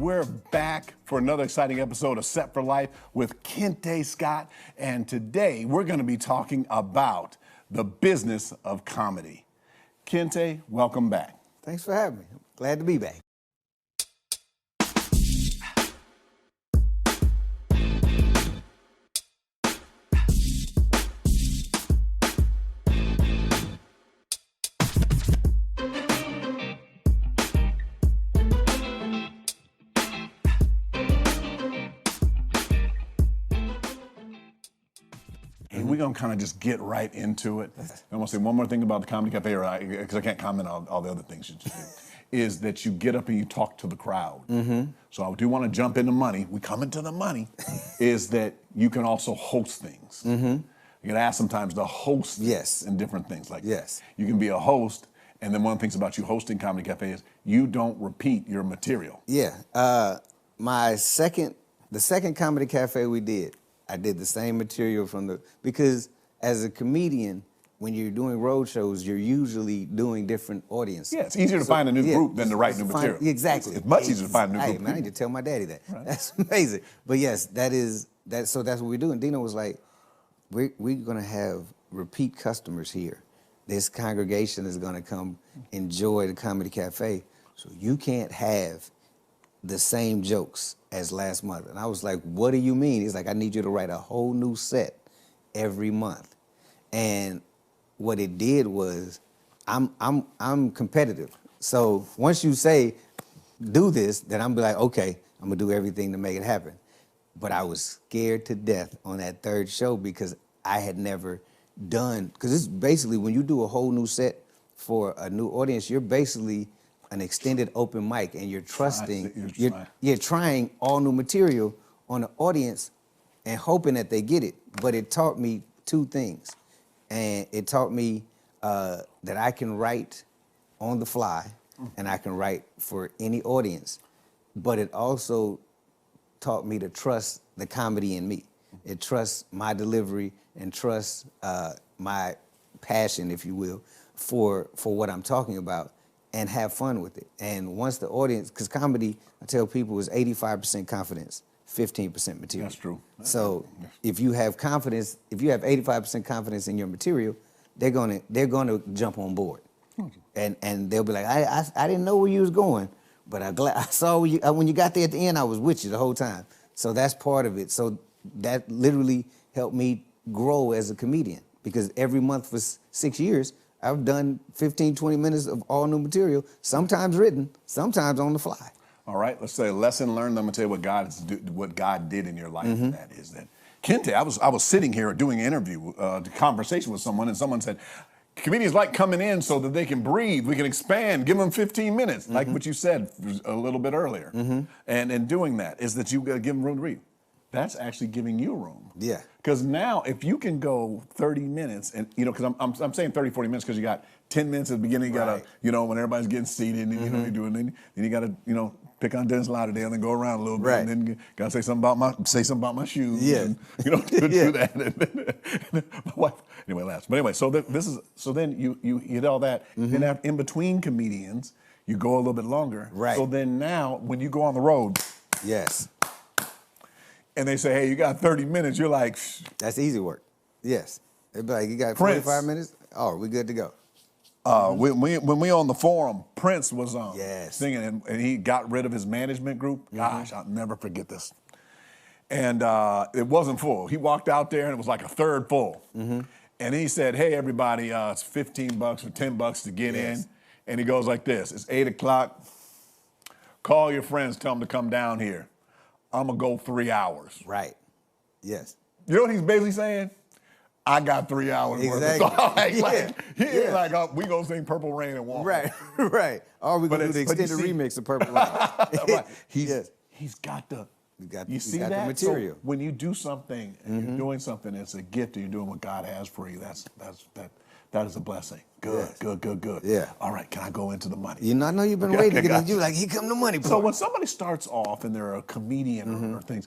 we're back for another exciting episode of Set for Life with Kente Scott. And today we're going to be talking about the business of comedy. Kente, welcome back. Thanks for having me. Glad to be back. We're going to kind of just get right into it. I want to say one more thing about the Comedy Cafe, because I can't comment on all the other things you just did, is that you get up and you talk to the crowd. So I do want to jump into money. We come into the money, is that you can also host things. You get asked sometimes to host in different things. Like you can be a host, and then one of the things about you hosting Comedy Cafe is you don't repeat your material. The second Comedy Cafe we did, I did the same material because as a comedian, when you're doing road shows, you're usually doing different audiences. Yeah, it's easier to find a new group than to write new material. Exactly. It's much easier to find a new group. Man, I need to tell my daddy that. Right. That's amazing. But yes, so that's what we do. And Dino was like, we're gonna have repeat customers here. This congregation is gonna come enjoy the Comedy Cafe. So you can't have the same jokes as last month. And I was like, what do you mean? He's like, I need you to write a whole new set every month. And what it did was, I'm competitive. So once you say, do this, then I'm be like, okay, I'm gonna do everything to make it happen. But I was scared to death on that third show because I had never done, because it's basically when you do a whole new set for a new audience, you're basically an extended open mic, and you're trusting, you're trying all new material on the audience and hoping that they get it. But it taught me two things. And it taught me that I can write on the fly and I can write for any audience. But it also taught me to trust the comedy in me. It trusts my delivery and trusts my passion, if you will, for what I'm talking about, and have fun with it. And once the audience, because comedy, I tell people, is 85% confidence, 15% material. That's true. So if you have confidence, if you have 85% confidence in your material, they're gonna jump on board. And they'll be like, I didn't know where you was going, but I saw when you got there at the end, I was with you the whole time. So that's part of it. So that literally helped me grow as a comedian, because every month for 6 years, I've done 15, 20 minutes of all new material, sometimes written, sometimes on the fly. All right, let's say a lesson learned. I'm gonna tell you what God did in your life. And that is that, Kente, I was sitting here doing an interview, conversation with someone, and someone said, comedians like coming in so that they can breathe, we can expand, give them 15 minutes, like what you said a little bit earlier. And in doing that is that you gotta give them room to breathe. That's actually giving you room. Yeah. Because now, if you can go 30 minutes, and because I'm saying 30, 40 minutes because you got 10 minutes at the beginning, you gotta, when everybody's getting seated, and you're doing, then you gotta, pick on Dennis Lauderdale and go around a little bit, and then you gotta say something about my shoes, and do that. And my wife, anyway, laughs. But anyway, so then you hit all that. Then in between comedians, you go a little bit longer. Right. So then now, when you go on the road, and they say, hey, you got 30 minutes, you're like, that's easy work. Yes. They'd be like, you got 45 minutes? Oh, we good to go. When we on the forum, Prince was singing, and he got rid of his management group. Gosh, I'll never forget this. And it wasn't full. He walked out there, and it was like a third full. And he said, hey, everybody, it's $15 or $10 to get in. And he goes like this, it's 8 o'clock. Call your friends, tell them to come down here. I'm gonna go 3 hours. Right. Yes. You know what he's basically saying? I got 3 hours worth of song. We gonna sing Purple Rain and walk. Right. Or we gonna do the extended remix of Purple Rain. He's got the you see got that? the material. So when you do something and you're doing something, it's a gift, and you're doing what God has for you. That is a blessing. Good. Yeah. All right, can I go into the money? I know you've been waiting to get into you. Like, here come the money part. So when somebody starts off and they're a comedian or things,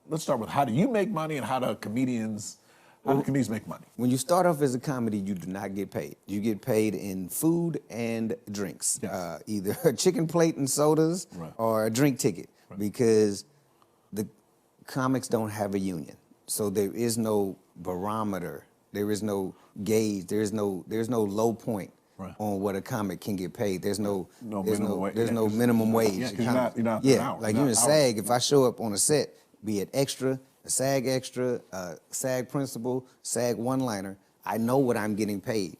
let's start with how do you make money, and how do comedians, How do comedians make money? When you start off as a comedy, you do not get paid. You get paid in food and drinks, Yes. either a chicken plate and sodas Right. or a drink ticket, Right. because the comics don't have a union. So there is no barometer. There is no gauge. There's no low point Right. on what a comic can get paid. There's no minimum wage. There's Yeah, no 'cause- minimum wage. yeah, 'cause in you're not- comics. you're not yeah, an hour. like You're you're in not SAG. If I show up on a set, be it extra, a SAG extra, a SAG principal, SAG one-liner, I know what I'm getting paid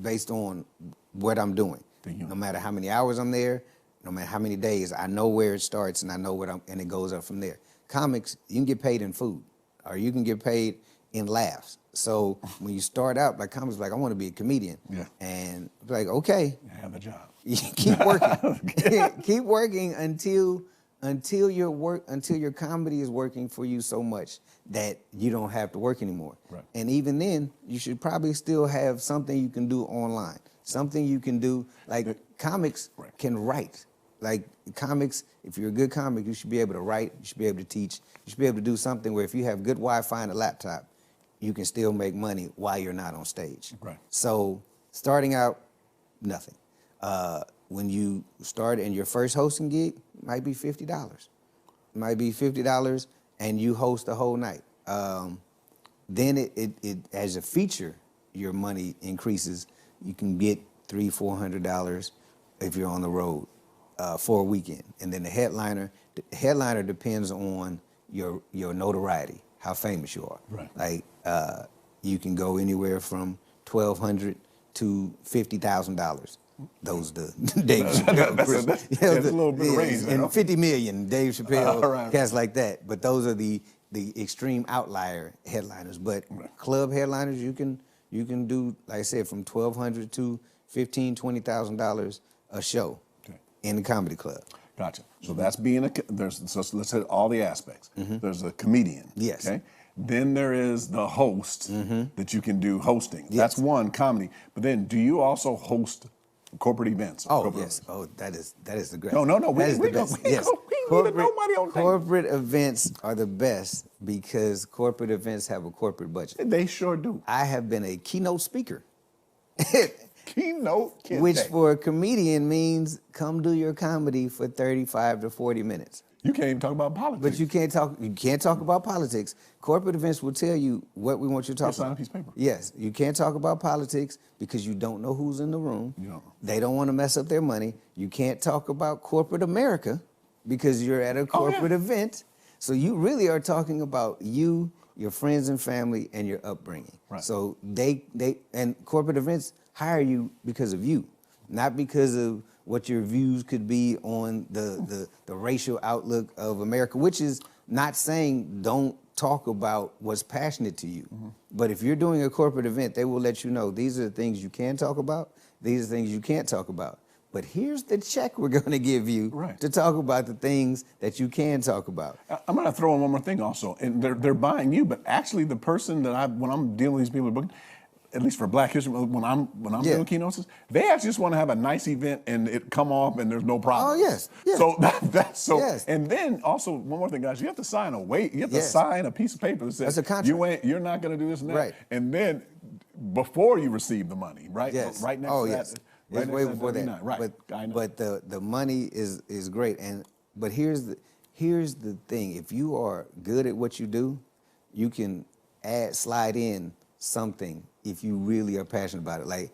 based on what I'm doing. No matter how many hours I'm there, no matter how many days, I know where it starts and I know and it goes up from there. Comics, you can get paid in food or you can get paid in laughs. So when you start out, like comics, like I want to be a comedian, and like okay, You have a job. keep working, keep working until your comedy is working for you so much that you don't have to work anymore. Right. And even then, you should probably still have something you can do online, something you can do like comics can write. Like comics, if you're a good comic, you should be able to write, you should be able to teach, you should be able to do something where if you have good Wi-Fi and a laptop, you can still make money while you're not on stage. Right. So starting out, nothing. When you start and your first hosting gig might be $50. It might be $50 and you host the whole night. Then it as a feature, your money increases. You can get $300-400 if you're on the road for a weekend. And then the headliner depends on your notoriety, how famous you are. Right. Like you can go anywhere from $1,200 to $50,000. Those the Dave Chappelle, that's a little bit of range and now. 50 million Dave Chappelle, Right. cats like that. But those are the extreme outlier headliners. But club headliners, you can do, like I said, from $1,200 to $15,000-20,000 a show in the comedy club. Gotcha. So that's being so let's hit all the aspects. There's a comedian. Yes. Okay. Then there is the host that you can do hosting. Yes. That's one, comedy. But then do you also host corporate events? Oh, corporate yes. Oh, that is the great. No. That is the best. Yes. We need nobody on tape. Corporate events are the best because corporate events have a corporate budget. They sure do. I have been a keynote speaker. Keynote, Which for a comedian means come do your comedy for 35 to 40 minutes. You can't even talk about politics. But you can't talk about politics. Corporate events will tell you what we want you to talk Sign about. a piece of paper. Yes, you can't talk about politics because you don't know who's in the room. You don't know. They don't want to mess up their money. You can't talk about corporate America because you're at a corporate event. So you really are talking about you, your friends and family, and your upbringing. Right. So they and corporate events hire you because of you, not because of what your views could be on the racial outlook of America, which is not saying don't talk about what's passionate to you. But if you're doing a corporate event, they will let you know these are the things you can talk about, these are the things you can't talk about. But here's the check we're going to give you to talk about the things that you can talk about. I'm going to throw in one more thing also. And they're buying you, but actually the person that when I'm dealing with these people booking, at least for Black History, when I'm doing keynotes, they actually just want to have a nice event and it come off and there's no problem. Oh, yes. So that's so. Yes. And then also one more thing, guys, you have to sign sign a piece of paper that says That's a contract. you're not going to do this and that. Right. And then before you receive the money, right? Yes. Right next to that. Yes. Right It's next way to before that. W9. Right. I know. But the money is great. But here's the thing. If you are good at what you do, you can slide in something if you really are passionate about it. Like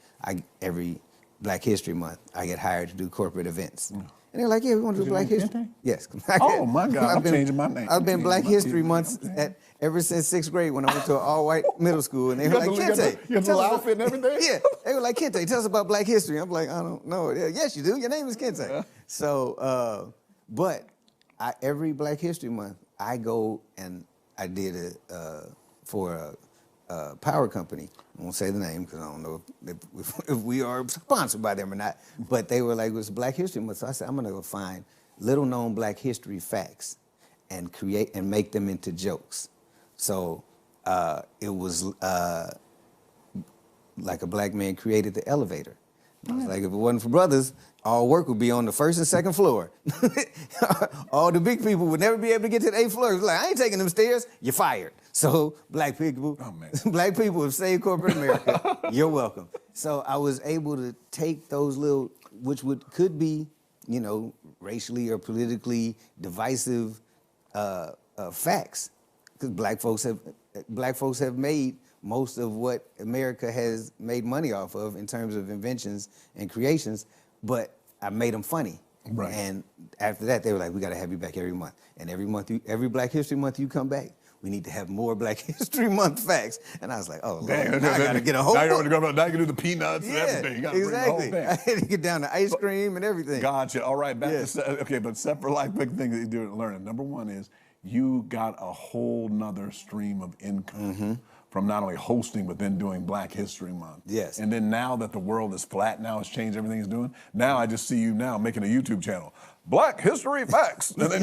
every Black History Month, I get hired to do corporate events. And they're like, yeah, we want to do Black History. Yes. Oh my God, I'm changing my name. I've been Black History Months ever since 6th grade when I went to an all-white middle school. And they were like, Kente. You have the little outfit and everything? Yeah. They were like, Kente, tell us about Black history. I'm like, I don't know. Yeah, yes, you do. Your name is Kente. Yeah. So, but every Black History Month, I go and I did it for a power company. I won't say the name because I don't know if we are sponsored by them or not. But they were like, it was Black History Month. So I said, I'm going to go find little-known Black history facts and create and make them into jokes. So it was like a Black man created the elevator. I was like, if it wasn't for brothers, all work would be on the first and second floor. All the big people would never be able to get to the 8th floor. It was like, I ain't taking them stairs. You're fired. So black people, black people have saved corporate America. You're welcome. So I was able to take those little, which could be, you know, racially or politically divisive facts, because black folks have made most of what America has made money off of in terms of inventions and creations, but I made them funny. Right. And after that, they were like, we got to have you back every month. And every month, every Black History Month you come back, we need to have more Black History Month facts. And I was like, oh, dang, Lord, now I got to get a whole now you can do the peanuts and everything. You got to exactly. bring the whole thing. I had to get down to ice cream and everything. Gotcha. All right, back to, okay, but separate life, big thing that you do learning. Number one is you got a whole nother stream of income from not only hosting, but then doing Black History Month. Yes. And then now that the world is flat, now it's changed everything it's doing, now I just see you now making a YouTube channel. Black History Facts. And then,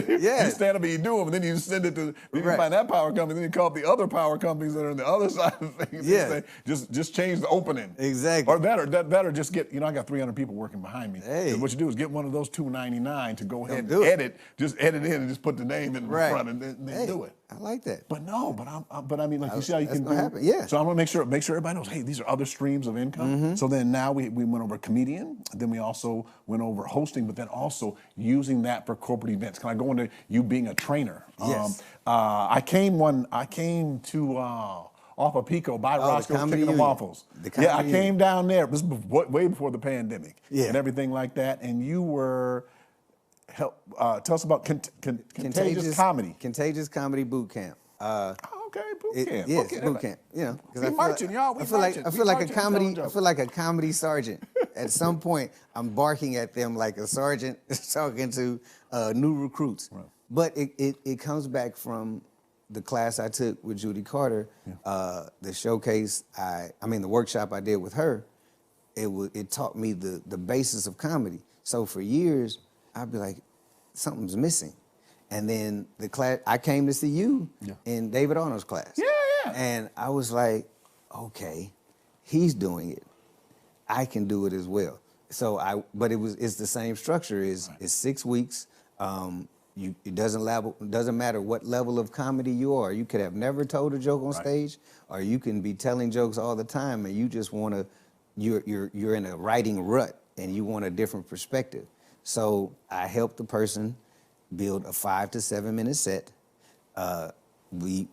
you stand up and you do them, and then you send it to, then you find that power company, then you call up the other power companies that are on the other side of things. Yeah. Just change the opening. Exactly. Or better just get, you know, I got 300 people working behind me. Hey. And what you do is get one of those $2.99 to go ahead and do edit, just edit in and just put the name in front and then do it. I like that. But no, but I mean, like you see how you can do happen. Yeah. So I want to make sure everybody knows, hey, these are other streams of income. So then now we went over comedian, then we also went over hosting, but then also using that for corporate events. Can I go into you being a trainer? Yes. I came to off of Pico by Roscoe's Chicken and Waffles. I came down there. This was way before the pandemic and everything like that. And you were. Tell us about Contagious Comedy. Contagious Comedy Boot Camp. Okay, boot camp. Yes, boot camp. You know, we marching, y'all. I feel like a comedy sergeant. At some point, I'm barking at them like a sergeant talking to new recruits. Right. But it comes back from the class I took with Judy Carter, the showcase. The workshop I did with her. It taught me the basis of comedy. So for years, I'd be like, something's missing. And then the class, I came to see you in David Arnold's class. Yeah. And I was like, okay, he's doing it. I can do it as well. So but it's the same structure. It's 6 weeks. It doesn't matter what level of comedy you are. You could have never told a joke on stage, or you can be telling jokes all the time, and you just want to. You're in a writing rut, and you want a different perspective. So I help the person build a 5 to 7 minute set. We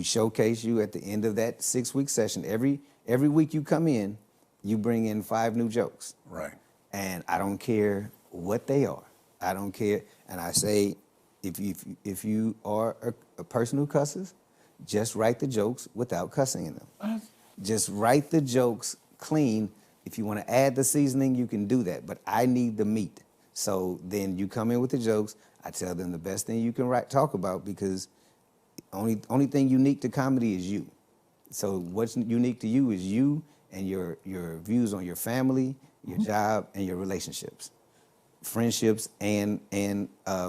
showcase you at the end of that 6 week session. Every week you come in, you bring in 5 new jokes. Right. And I don't care what they are. I don't care. And I say, if you are a person who cusses, just write the jokes without cussing in them. Just write the jokes clean. If you want to add the seasoning, you can do that. But I need the meat. So then you come in with the jokes. I tell them the best thing you can talk about, because only thing unique to comedy is you. So what's unique to you is you and your views on your family, your job, and your relationships, friendships, and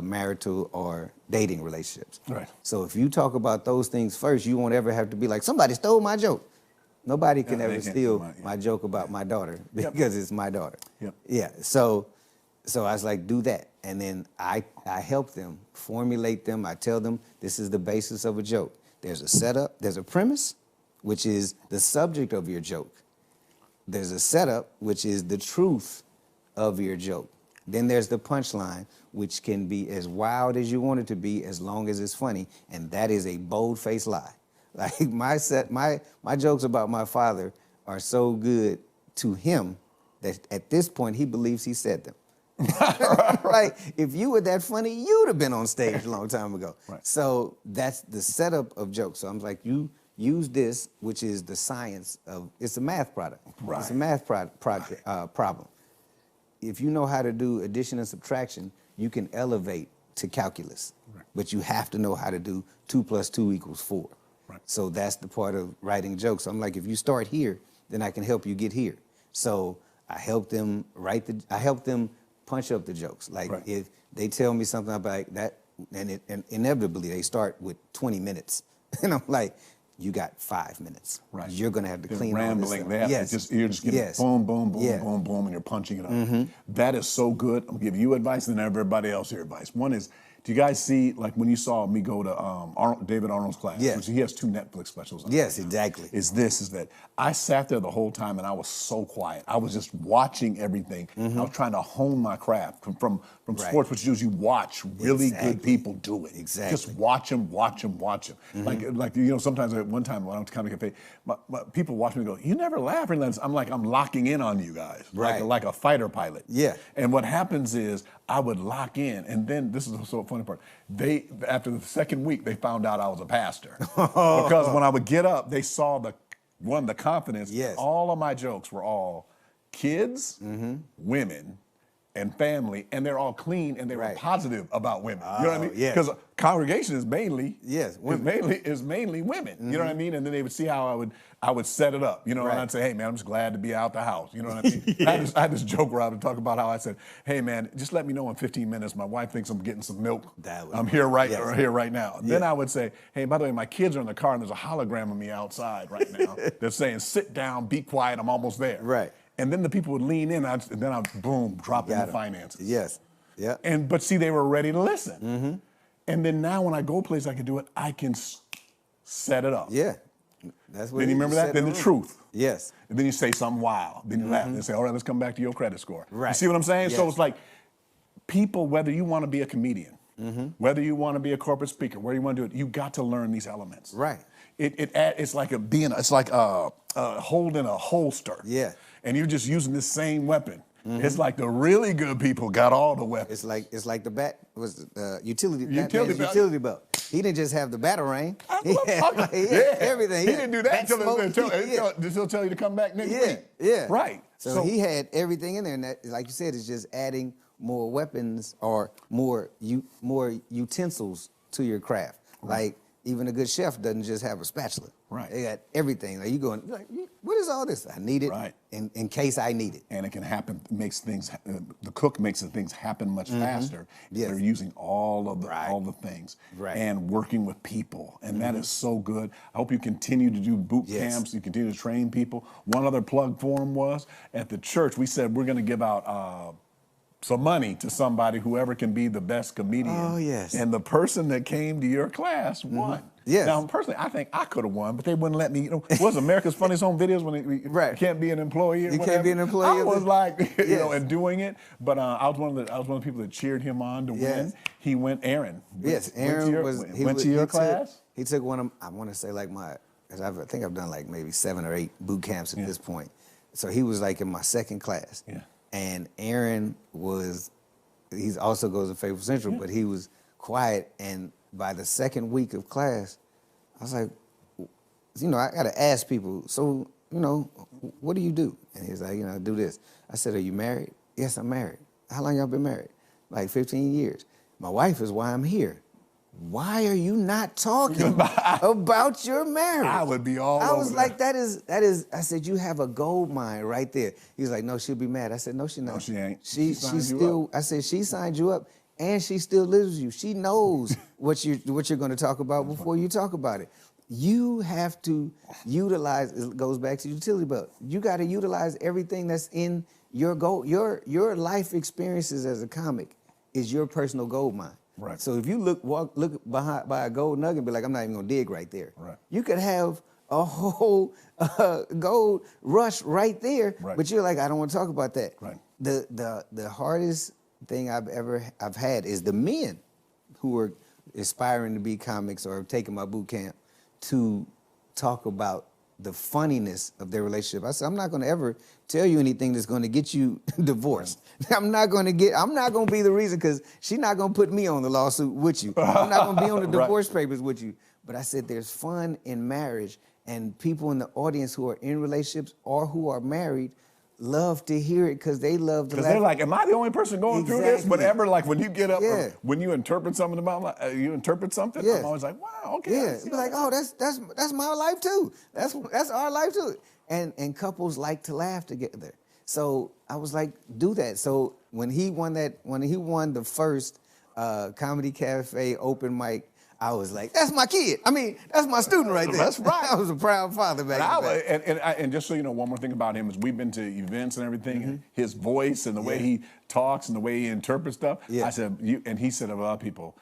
marital or dating relationships. Right. So if you talk about those things first, you won't ever have to be like, somebody stole my joke. Nobody can ever steal my joke about my daughter, because it's my daughter. Yep. Yeah. So I was like, do that. And then I help them, formulate them. I tell them, this is the basis of a joke. There's a setup, there's a premise, which is the subject of your joke. There's a setup, which is the truth of your joke. Then there's the punchline, which can be as wild as you want it to be, as long as it's funny. And that is a bold-faced lie. Like my jokes about my father are so good to him that at this point he believes he said them. Right? If you were that funny, you'd have been on stage a long time ago. Right. So that's the setup of jokes. So I'm like, you use this, which is the science of, it's a math product. Right. It's a math problem. If you know how to do addition and subtraction, you can elevate to calculus. Right. But you have to know how to do 2 + 2 = 4. Right. So that's the part of writing jokes. So I'm like, if you start here, then I can help you get here. So I help them punch up the jokes. Like if they tell me something about that, and inevitably they start with 20 minutes. And I'm like, you got 5 minutes. Right. You're gonna have to They're clean all this rambling. stuff. They have Yes. to just, you're just getting Yes. boom, boom, boom, Yeah. boom, boom, and you're punching it up. That is so good. I'm gonna give you advice and then everybody else here advice. One is, do you guys see, like when you saw me go to David Arnold's class, Yeah. which he has 2 Netflix specials on Yes, right now, exactly. is that I sat there the whole time and I was so quiet. I was just watching everything. I was trying to hone my craft from Right. sports, which is you watch really good Exactly. people do it. Exactly. Just watch them. Like you know, sometimes at one time when I went to Comedy Cafe, my people watch me and go, "You never laugh." I'm like, I'm locking in on you guys, Right. like a fighter pilot. Yeah. And what happens is I would lock in, and then this is the so funny part. After the second week, they found out I was a pastor because when I would get up, they saw the confidence. Yes. All of my jokes were all kids, women, and family, and they're all clean and they were Right. positive about women. You know what I mean? yeah. Because congregation is mainly women. is mainly women. You know what I mean? And then they would see how I would set it up. You know, Right. and I'd say, "Hey man, I'm just glad to be out the house." You know what I mean? I had this joke where I would talk about how I said, "Hey man, just let me know in 15 minutes. My wife thinks I'm getting some milk. I'm here right now." And then I would say, "Hey, by the way, my kids are in the car and there's a hologram of me outside right now that's saying, 'Sit down, be quiet, I'm almost there.'" Right. And then the people would lean in, and then I'd boom, drop in the finances. Yes. Yeah. But see, they were ready to listen. And then now when I go places I can do it, I can set it up. Yeah. That's what Then you remember that? Then the truth. Yes. And then you say something wild. Then you laugh and say, "All right, let's come back to your credit score." Right. You see what I'm saying? Yes. So it's like people, whether you want to be a comedian, whether you want to be a corporate speaker, where you want to do it, you got to learn these elements. Right. It's like holding a holster. Yeah. And you're just using the same weapon. It's like the really good people got all the weapons. It's like the bat was utility Utility belt. utility belt. He didn't just have the batarang. He had everything. He didn't do that Bat until tell you to come back next Yeah, week. yeah. Right. So he had everything in there, and that, like you said, it's just adding more weapons or more utensils to your craft. Right. Like even a good chef doesn't just have a spatula. Right. They got everything. Like you're like, what is all this? I need it Right. in case I need it. And it can happen. The cook makes the things happen much faster. Yes. They're using all the things Right. and working with people, and that is so good. I hope you continue to do boot Yes. camps. You continue to train people. One other plug for them was at the church. We said we're going to give out some money to somebody, whoever can be the best comedian. Oh, yes. And the person that came to your class won. Yes. Now, personally, I think I could have won, but they wouldn't let me. You know, what was America's Funniest Home Videos when Right. you can't be an employee? Or You whatever? can't be an employee I of was the- like, you know, Yes. and doing it. But I was one of the people that cheered him on to Yes. win. He went. Aaron. Yes, Aaron went to your class. He took one of, I want to say like I think I've done like maybe 7 or 8 boot camps at this point. So he was like in my second class. Yeah. And Aaron he also goes to Faithful Central, but he was quiet. And by the second week of class, I was like, you know, I got to ask people, so, you know, what do you do? And he's like, you know, I do this. I said, are you married? Yes, I'm married. How long y'all been married? Like 15 years. My wife is why I'm here. Why are you not talking about your marriage? I would be all I over was that. like, that is, I said, you have a gold mine right there. He was like, no, she'll be mad. I said, no, she not. No, she ain't. She She signed you still, I said, she signed you up and she still lives with you. She knows what you're going to talk about before you talk about it. You have to utilize, it goes back to utility belt. You got to utilize everything that's in your goal. Your life experiences as a comic is your personal gold mine. Right. So if you look behind by a gold nugget and be like, I'm not even gonna dig right there. Right. You could have a whole gold rush right there, Right. but you're like, I don't want to talk about that. Right. The hardest thing I've had is the men who are aspiring to be comics or have taken my boot camp to talk about the funniness of their relationship. I said, I'm not going to ever tell you anything that's going to get you divorced. I'm not going to be the reason, because she's not going to put me on the lawsuit with you. I'm not going to be on the Right. divorce papers with you. But I said, there's fun in marriage, and people in the audience who are in relationships or who are married love to hear it because they love to laugh. Because they're like, am I the only person going through this? Exactly. Whatever, like when you get up, Yeah. or when you interpret something about, Yeah. I'm always like, wow, okay. Yeah, I it's see like, that. oh, that's my life too. That's our life too. And couples like to laugh together. So I was like, do that. So when he won the first Comedy Cafe open mic, I was like, that's my kid. I mean, that's my student right there. That's right. I was a proud father back then. And just so you know, one more thing about him is we've been to events and everything, and his voice and the way he talks and the way he interprets stuff. Yeah. I said, and he said, a lot of people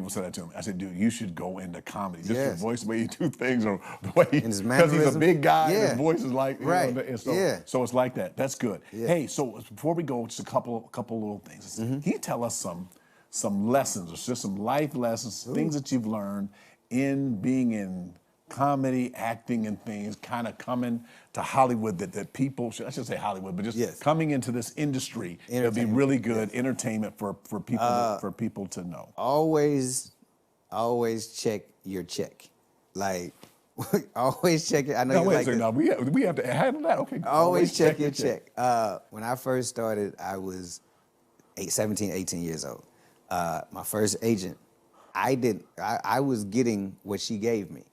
said that to him. I said, dude, you should go into comedy. Just your voice, the way you do things, or the way because he's a big guy, and his voice is like, right. And so it's like that. That's good. Yeah. Hey, so before we go, just a couple little things. Can you tell us some lessons, or just some life lessons, things that you've learned in being in comedy, acting, and things, kind of coming to Hollywood that people, I should say Hollywood, but just coming into this industry, it'll be really good entertainment for people to know. Always check your check. Like, always check it. I know No, you wait like a second. Now, we have to handle that. Okay. Always check your check. When I first started, I was 17, 18 years old. My first agent, I was getting what she gave me.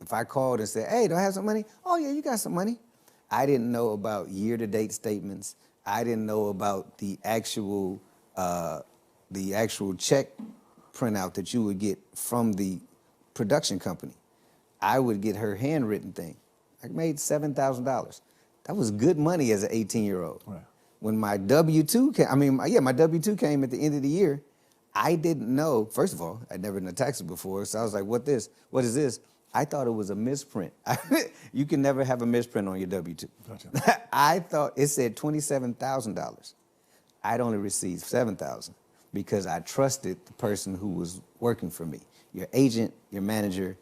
If I called and said, hey, do I have some money? Oh yeah, you got some money. I didn't know about year-to-date statements. I didn't know about the actual check printout that you would get from the production company. I would get her handwritten thing. I made $7,000. That was good money as an 18-year-old. Right. When my W-2 came, my W-2 came at the end of the year, I didn't know, first of all, I'd never done taxes before, so I was like, what is this? I thought it was a misprint. You can never have a misprint on your W-2. Gotcha. I thought it said $27,000. I'd only received $7,000 because I trusted the person who was working for me. Your agent, your manager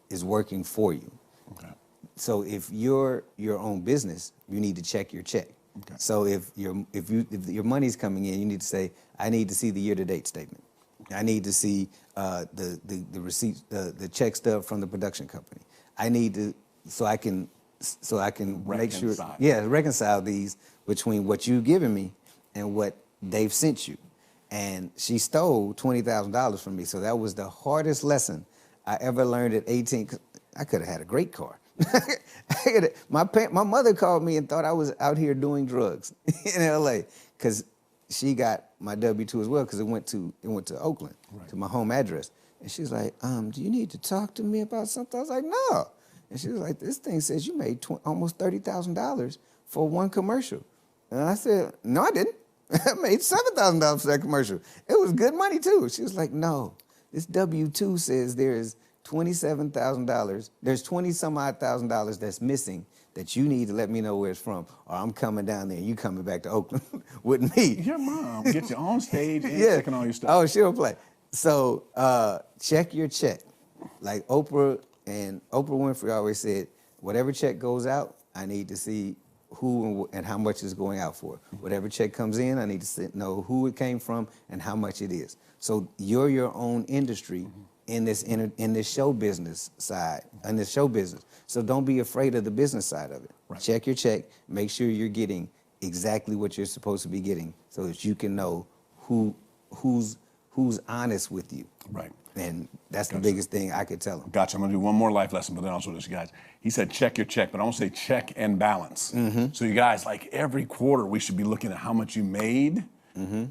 is working for you. Okay. So if you're your own business, you need to check your check. Okay. So if your money's coming in, you need to say, I need to see the year-to-date statement. I need to see the receipts, the check stub from the production company. I need to so I can make sure reconcile these between what you've given me and what they've sent you. And she stole $20,000 from me. So that was the hardest lesson I ever learned at 18. I could have had a great car. My mother called me and thought I was out here doing drugs in LA because she got my W-2 as well because it went to Oakland, right, to my home address. And she was like, do you need to talk to me about something? I was like, no. And she was like, this thing says you made almost $30,000 for one commercial. And I said, no, I didn't. I made $7,000 for that commercial. It was good money too. She was like, no, this W-2 says there's $27,000. There's 20 some odd $1,000 that's missing that you need to let me know where it's from, or I'm coming down there and you coming back to Oakland with me. Your mom gets you on stage and checking all your stuff. Oh, she'll play. So check your check. Like Oprah Winfrey always said, whatever check goes out, I need to see who and how much is going out for. Whatever check comes in, I need to know who it came from and how much it is. So you're your own industry in this show business side, in this show business. So don't be afraid of the business side of it. Right. Check your check, make sure you're getting exactly what you're supposed to be getting so that you can know who's honest with you. Right. And that's the biggest thing I could tell them. Gotcha. I'm going to do one more life lesson, but then also this, guys. He said check your check, but I want to say check and balance. So you guys, like every quarter, we should be looking at how much you made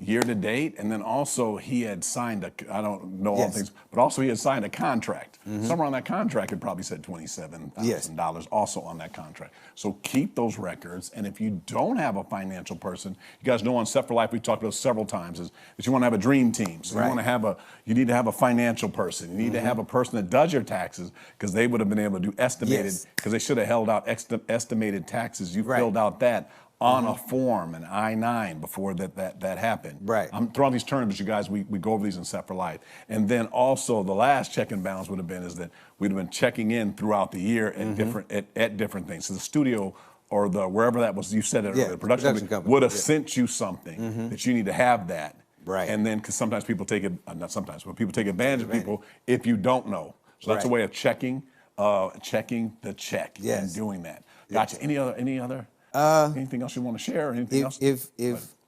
year to date, and then also he had signed I don't know all things, but also he had signed a contract. Somewhere on that contract, it probably said $27,000 also on that contract. So keep those records, and if you don't have a financial person, you guys know on Set for Life, we've talked about several times, is that you want to have a dream team. So you need to have a financial person. You need to have a person that does your taxes, because they would have been able to do estimated, because they should have held out estimated taxes. You filled out that on a form, an I-9, before that happened. Right. I'm throwing these terms, but you guys, we go over these in Set for Life. And then also the last check and balance would have been is that we'd have been checking in throughout the year at different things. So the studio or wherever that was, you said it earlier, the production company would have sent you something that you need to have that. Right. And then, because sometimes people take it, not sometimes, but people take advantage of people if you don't know. So that's a way of checking the check and doing that. Gotcha. Any other? Anything else you want to share? Or anything else? If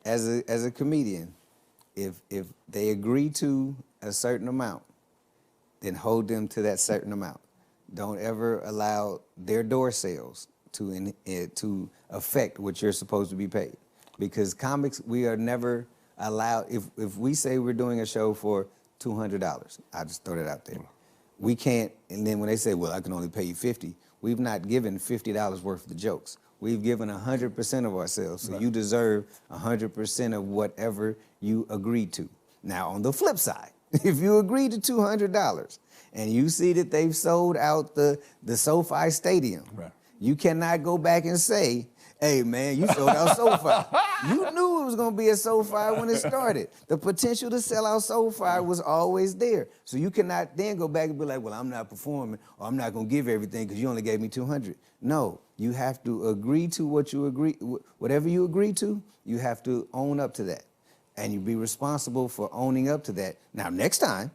as a comedian, if they agree to a certain amount, then hold them to that certain amount. Don't ever allow their door sales to affect what you're supposed to be paid, because comics, we are never allowed. If we say we're doing a show for $200. I just throw that out there. We can't, and then when they say, well, I can only pay you 50, we've not given $50 worth of the jokes. We've given 100% of ourselves, so you deserve 100% of whatever you agreed to. Now, on the flip side, if you agree to $200 and you see that they've sold out the SoFi Stadium, you cannot go back and say, hey, man, you sold out SoFi. You knew it was going to be a SoFi when it started. The potential to sell out SoFi was always there. So you cannot then go back and be like, well, I'm not performing, or I'm not going to give everything because you only gave me 200. No, you have to agree to what you agree, whatever you agree to, you have to own up to that. And you be responsible for owning up to that. Now, next time,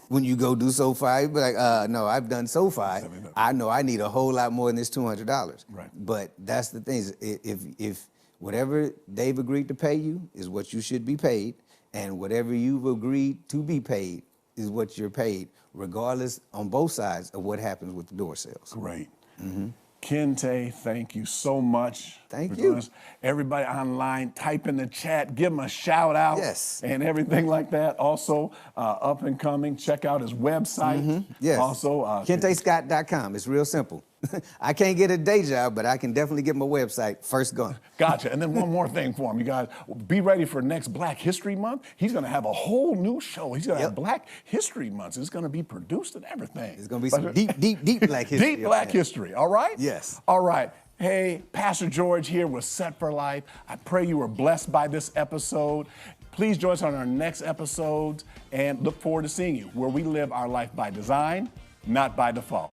when you go do SoFi, you be like, no, I've done SoFi. I know I need a whole lot more than this $200. Right. But that's the thing. If whatever they've agreed to pay you is what you should be paid, and whatever you've agreed to be paid is what you're paid, regardless on both sides of what happens with the door sales. Great. Kente, thank you so much. Thank you. Everybody online, type in the chat, give him a shout out. Yes. And everything like that. Also, up and coming, check out his website. Yes. Also, KenteScott.com. It's real simple. I can't get a day job, but I can definitely get my website first going. Gotcha. And then one more thing for him, you guys. Be ready for next Black History Month. He's going to have a whole new show. He's going to have Black History Month. It's going to be produced and everything. It's going to be some deep Black history. Deep Black history. All right? Yes. All right. Hey, Pastor George here with Set for Life. I pray you were blessed by this episode. Please join us on our next episode and look forward to seeing you, where we live our life by design, not by default.